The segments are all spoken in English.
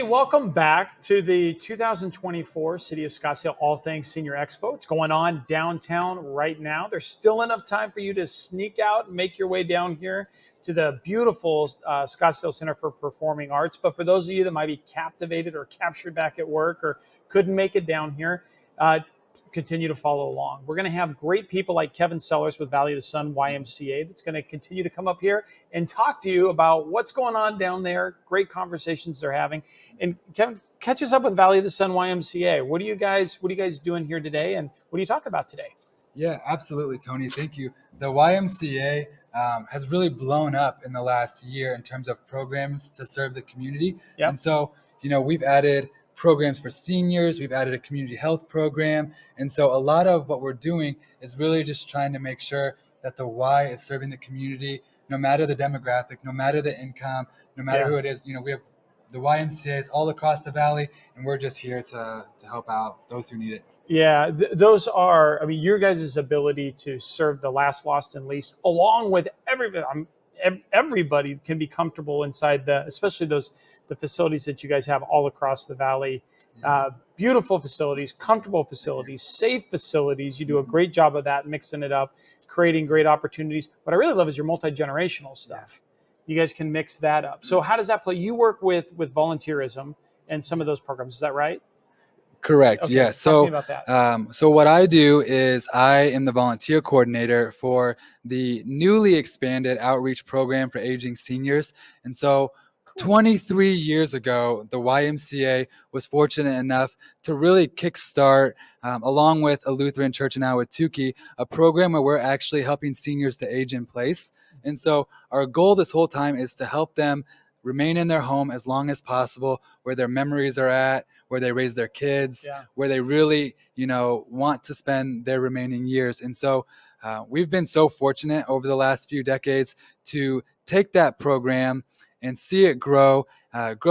welcome back to the 2024 City of Scottsdale All Things Senior Expo. It's going on downtown right now. There's still enough time for you to sneak out and make your way down here to the beautiful Scottsdale Center for Performing Arts. But for those of you that might be captivated or captured back at work or couldn't make it down here, continue to follow along. We're going to have great people like Kevin Sellers with Valley of the Sun YMCA that's going to continue to come up here and talk to you about what's going on down there, great conversations they're having. And Kevin, catch us up with Valley of the Sun YMCA. What are you guys doing here today, and what are you talking about today? Yeah, absolutely, Tony. Thank you. The YMCA has really blown up in the last year in terms of programs to serve the community. Yep. And so, we've added programs for seniors, we've added a community health program. And so a lot of what we're doing is really just trying to make sure that the Y is serving the community, no matter the demographic, no matter the income, no matter who it is. We have the YMCAs all across the valley, and we're just here to help out those who need it. Yeah, those are, your guys' ability to serve the last, lost, and least, along with everybody. Everybody can be comfortable inside especially the facilities that you guys have all across the valley. Beautiful facilities, comfortable facilities, safe facilities. You do a great job of that, mixing it up, creating great opportunities. What I really love is your multi-generational stuff. You guys can mix that up. So how does that play? You work with volunteerism and some of those programs. Is that right? Correct. Okay, Yeah. So, talk to me about that. So what I do is I am the volunteer coordinator for the newly expanded outreach program for aging seniors. And so 23 years ago, the YMCA was fortunate enough to really kickstart, along with a Lutheran church in Ahwatukee, a program where we're actually helping seniors to age in place. And so our goal this whole time is to help them remain in their home as long as possible, where their memories are at, where they raise their kids, where they really, want to spend their remaining years. And so we've been so fortunate over the last few decades to take that program and see it grow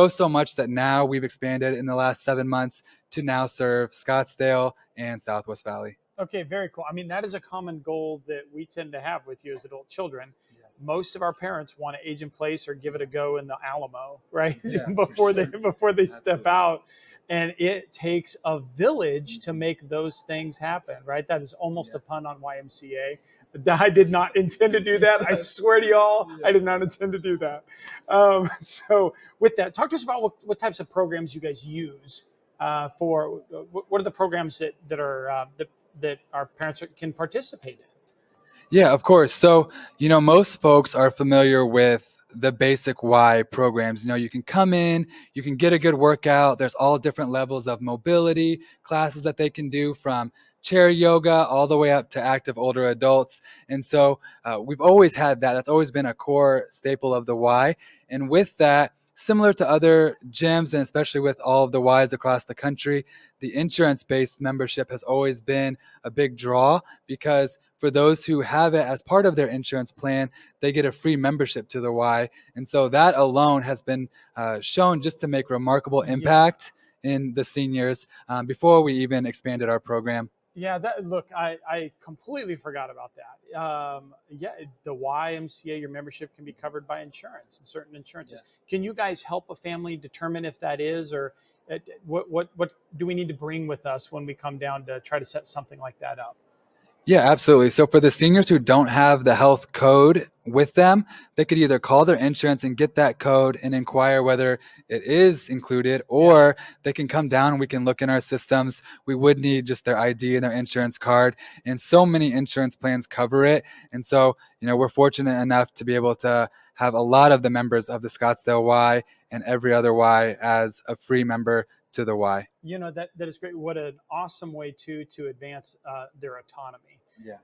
so much that now we've expanded in the last 7 months to now serve Scottsdale and Southwest Valley. Okay, very cool. That is a common goal that we tend to have with you as adult children. Most of our parents want to age in place or give it a go in the Alamo, right? before they step out. And it takes a village to make those things happen, right? That is almost a pun on YMCA. I did not intend to do that. I swear to y'all, I did not intend to do that. So with that, talk to us about what types of programs you guys use for, what are the programs that our parents can participate in? Yeah, of course. So, most folks are familiar with the basic Y programs. You can come in, you can get a good workout. There's all different levels of mobility classes that they can do, from chair yoga all the way up to active older adults. And so we've always had that. That's always been a core staple of the Y. And with that, similar to other gyms, and especially with all of the Ys across the country, the insurance-based membership has always been a big draw, because for those who have it as part of their insurance plan, they get a free membership to the Y. And so that alone has been shown just to make remarkable impact in the seniors before we even expanded our program. Yeah, look, I completely forgot about that. The YMCA, your membership can be covered by insurance and certain insurances. Can you guys help a family determine if that is, or what do we need to bring with us when we come down to try to set something like that up? Yeah, absolutely. So for the seniors who don't have the health code with them, they could either call their insurance and get that code and inquire whether it is included, or they can come down and we can look in our systems. We would need just their ID and their insurance card, and so many insurance plans cover it. And so, we're fortunate enough to be able to have a lot of the members of the Scottsdale Y and every other Y as a free member to the Y. That is great. What an awesome way to advance their autonomy.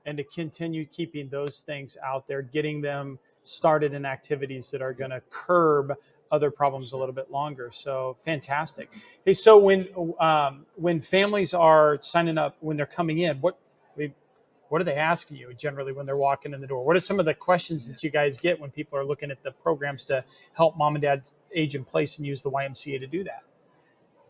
And to continue keeping those things out there, getting them started in activities that are going to curb other problems a little bit longer. So fantastic. Hey, so when families are signing up, when they're coming in, what are they asking you generally when they're walking in the door? What are some of the questions that you guys get when people are looking at the programs to help mom and dad age in place and use the YMCA to do that?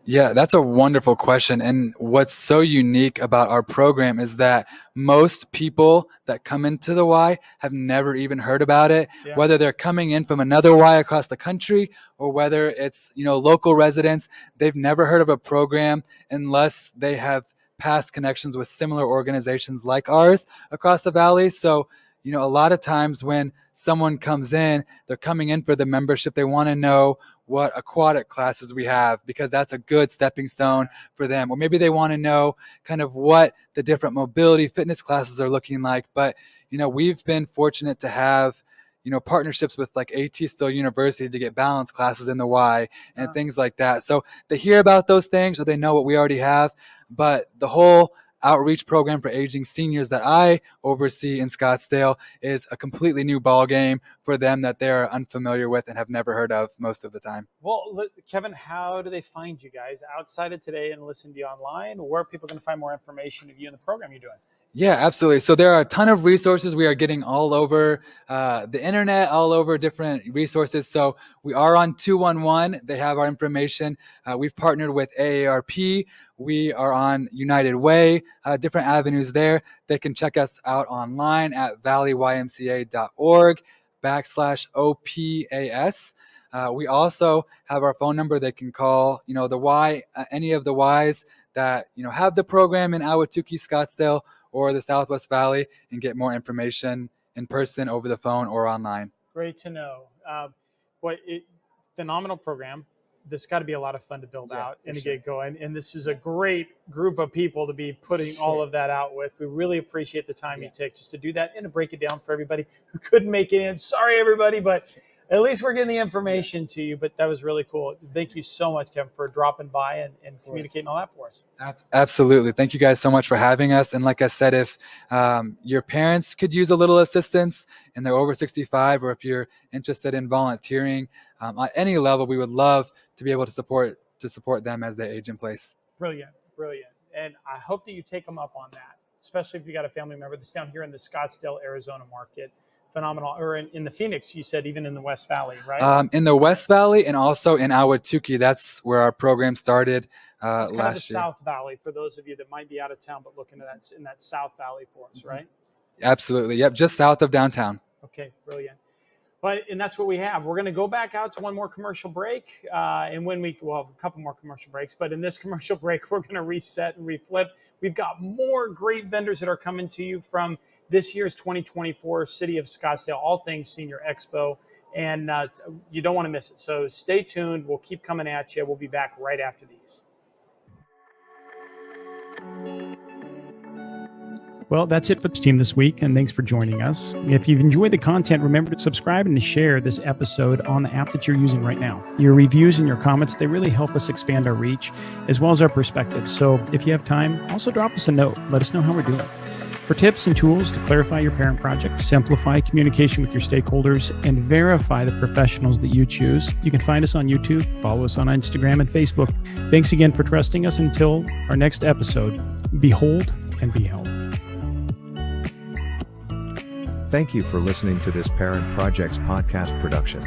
Yeah, that's a wonderful question. And what's so unique about our program is that most people that come into the Y have never even heard about it, Yeah. whether they're coming in from another Y across the country or whether it's, local residents. They've never heard of a program unless they have past connections with similar organizations like ours across the valley. So, a lot of times when someone comes in, they're coming in for the membership. They want to know what aquatic classes we have because that's a good stepping stone for them. Or maybe they want to know kind of what the different mobility fitness classes are looking like. But, we've been fortunate to have, partnerships with like AT Still University to get balance classes in the Y and things like that. So they hear about those things or they know what we already have. But the whole outreach program for aging seniors that I oversee in Scottsdale is a completely new ball game for them that they're unfamiliar with and have never heard of most of the time. Well, Kevin, how do they find you guys outside of today and listen to you online? Where are people going to find more information of you and the program you're doing? Yeah, absolutely. So there are a ton of resources we are getting all over the internet, all over different resources. So we are on 211. They have our information. We've partnered with AARP. We are on United Way, different avenues there. They can check us out online at valleyymca.org/OPAS. We also have our phone number. They can call, the Y, any of the Ys that, have the program in Ahwatukee, Scottsdale, or the Southwest Valley and get more information in person, over the phone, or online. Great to know. Phenomenal program. This got to be a lot of fun to build out and to get going. And this is a great group of people to be putting all of that out with. We really appreciate the time you take just to do that and to break it down for everybody who couldn't make it in. Sorry, everybody, but at least we're getting the information to you. But that was really cool. Thank you so much, Kevin, for dropping by and communicating all that for us. Absolutely. Thank you guys so much for having us. And like I said, if your parents could use a little assistance and they're over 65, or if you're interested in volunteering at any level, we would love to be able to support them as they age in place. Brilliant. And I hope that you take them up on that, especially if you got a family member that's down here in the Scottsdale, Arizona market. Phenomenal. Or in the Phoenix, you said, even in the West Valley, right? In the West Valley and also in Ahwatukee. That's where our program started last year. It's year. South Valley for those of you that might be out of town but looking at that in that South Valley for us, right? Absolutely. Yep. Just south of downtown. Okay, brilliant. And that's what we have. We're going to go back out to one more commercial break. And we'll have a couple more commercial breaks. But in this commercial break, we're going to reset and reflip. We've got more great vendors that are coming to you from this year's 2024 City of Scottsdale All Things Senior Expo. And you don't want to miss it. So stay tuned. We'll keep coming at you. We'll be back right after these. Well, that's it for the team this week, and thanks for joining us. If you've enjoyed the content, remember to subscribe and to share this episode on the app that you're using right now. Your reviews and your comments, they really help us expand our reach as well as our perspective. So if you have time, also drop us a note. Let us know how we're doing. For tips and tools to clarify your parent project, simplify communication with your stakeholders, and verify the professionals that you choose, you can find us on YouTube, follow us on Instagram and Facebook. Thanks again for trusting us. Until our next episode, behold and be held. Thank you for listening to this Parent Projects podcast production.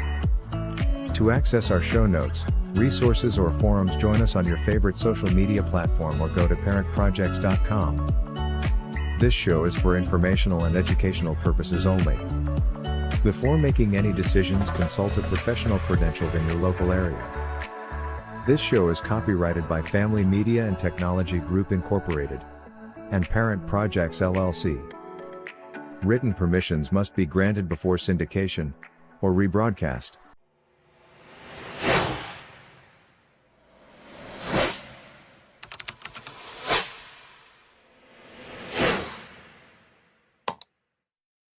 To access our show notes, resources, or forums, join us on your favorite social media platform or go to parentprojects.com. This show is for informational and educational purposes only. Before making any decisions, consult a professional credentialed in your local area. This show is copyrighted by Family Media and Technology Group Incorporated and Parent Projects LLC. Written permissions must be granted before syndication or rebroadcast.